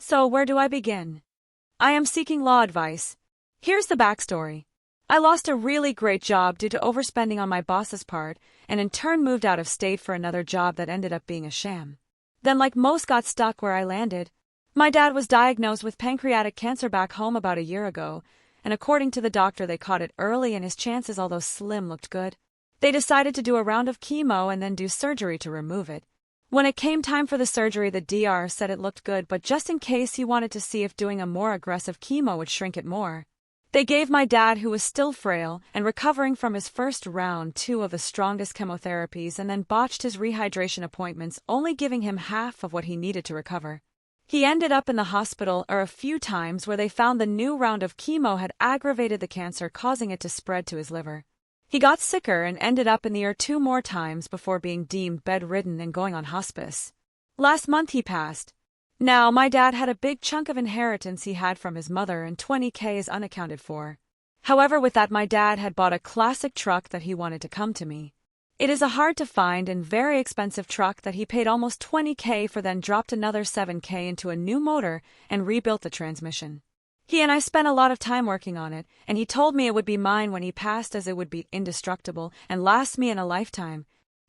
So where do I begin? I am seeking law advice. Here's the backstory. I lost a really great job due to overspending on my boss's part, and in turn moved out of state for another job that ended up being a sham. Then, like most, got stuck where I landed. My dad was diagnosed with pancreatic cancer back home about a year ago, and according to the doctor they caught it early and his chances, although slim, looked good. They decided to do a round of chemo and then do surgery to remove it. When it came time for the surgery, the DR said it looked good, but just in case, he wanted to see if doing a more aggressive chemo would shrink it more. They gave my dad, who was still frail and recovering from his first round, 2 of the strongest chemotherapies, and then botched his rehydration appointments, only giving him half of what he needed to recover. He ended up in the hospital a few times, where they found the new round of chemo had aggravated the cancer, causing it to spread to his liver. He got sicker and ended up in the ER 2 more times before being deemed bedridden and going on hospice. Last month he passed. Now, my dad had a big chunk of inheritance he had from his mother, and $20,000 is unaccounted for. However, with that, my dad had bought a classic truck that he wanted to come to me. It is a hard to find and very expensive truck that he paid almost $20,000 for, then dropped another $7,000 into a new motor and rebuilt the transmission. He and I spent a lot of time working on it, and he told me it would be mine when he passed, as it would be indestructible and last me in a lifetime.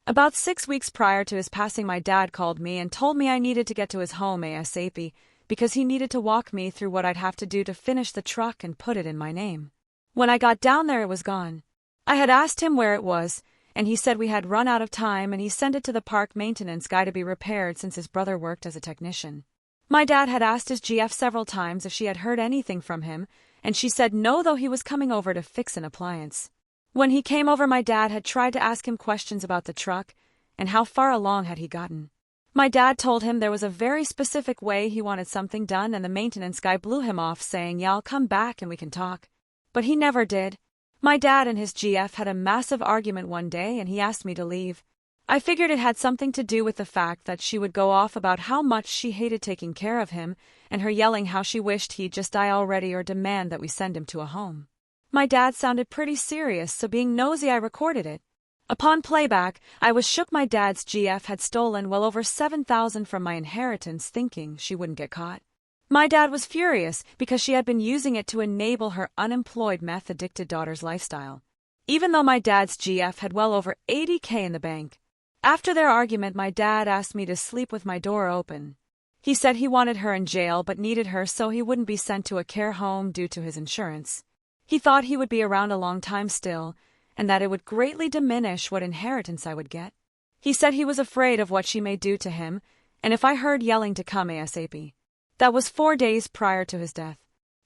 About 6 weeks prior to his passing, my dad called me and told me I needed to get to his home ASAP, because he needed to walk me through what I'd have to do to finish the truck and put it in my name. When I got down there, it was gone. I had asked him where it was, and he said we had run out of time, and he sent it to the park maintenance guy to be repaired since his brother worked as a technician. My dad had asked his GF several times if she had heard anything from him, and she said no, though he was coming over to fix an appliance. When he came over, my dad had tried to ask him questions about the truck and how far along had he gotten. My dad told him there was a very specific way he wanted something done, and the maintenance guy blew him off, saying, "Yeah, I'll come back and we can talk." But he never did. My dad and his GF had a massive argument one day, and he asked me to leave. I figured it had something to do with the fact that she would go off about how much she hated taking care of him, and her yelling how she wished he'd just die already or demand that we send him to a home. My dad sounded pretty serious, so being nosy, I recorded it. Upon playback, I was shook. My dad's GF had stolen well over $7,000 from my inheritance, thinking she wouldn't get caught. My dad was furious because she had been using it to enable her unemployed, meth-addicted daughter's lifestyle, even though my dad's GF had well over $80,000 in the bank. After their argument, my dad asked me to sleep with my door open. He said he wanted her in jail but needed her so he wouldn't be sent to a care home due to his insurance. He thought he would be around a long time still, and that it would greatly diminish what inheritance I would get. He said he was afraid of what she may do to him, and if I heard yelling, to come ASAP. That was 4 days prior to his death.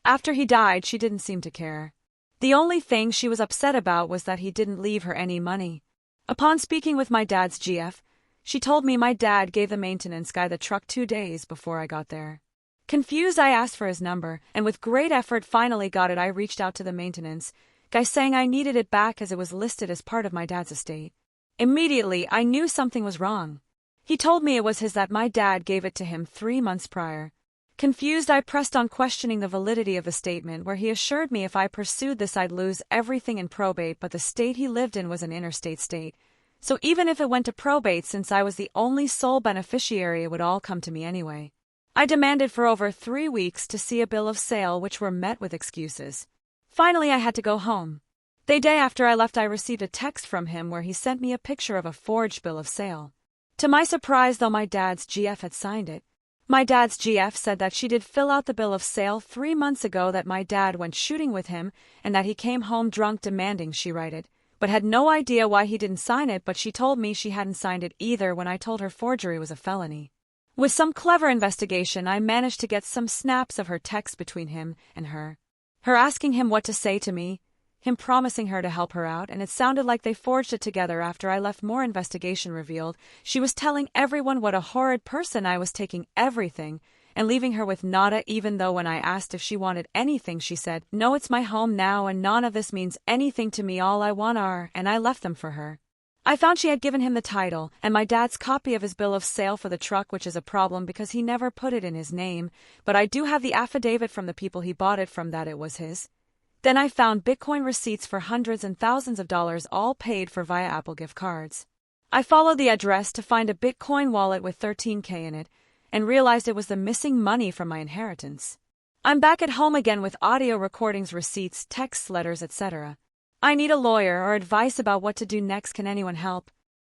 After he died, she didn't seem to care. The only thing she was upset about was that he didn't leave her any money. Upon speaking with my dad's GF, she told me my dad gave the maintenance guy the truck 2 days before I got there. Confused, I asked for his number, and with great effort finally got it. I reached out to the maintenance guy, saying I needed it back as it was listed as part of my dad's estate. Immediately, I knew something was wrong. He told me it was his, that my dad gave it to him 3 months prior. Confused, I pressed on, questioning the validity of the statement, where he assured me if I pursued this I'd lose everything in probate, but the state he lived in was an interstate state. So even if it went to probate, since I was the only sole beneficiary, it would all come to me anyway. I demanded for over 3 weeks to see a bill of sale, which were met with excuses. Finally, I had to go home. The day after I left, I received a text from him where he sent me a picture of a forged bill of sale. To my surprise, though, my dad's GF had signed it. My dad's GF said that she did fill out the bill of sale 3 months ago, that my dad went shooting with him, and that he came home drunk demanding she write it, but had no idea why he didn't sign it. But she told me she hadn't signed it either when I told her forgery was a felony. With some clever investigation, I managed to get some snaps of her text between him and her. Her asking him what to say to me, him promising her to help her out, and it sounded like they forged it together. After I left, more investigation revealed she was telling everyone what a horrid person I was, taking everything and leaving her with nada, even though when I asked if she wanted anything, she said, "No, it's my home now, and none of this means anything to me. All I want are," and I left them for her. I found she had given him the title and my dad's copy of his bill of sale for the truck, which is a problem because he never put it in his name, but I do have the affidavit from the people he bought it from that it was his. Then I found Bitcoin receipts for hundreds and thousands of dollars, all paid for via Apple gift cards. I followed the address to find a Bitcoin wallet with $13,000 in it, and realized it was the missing money from my inheritance. I'm back at home again with audio recordings, receipts, texts, letters, etc. I need a lawyer or advice about what to do next. Can anyone help?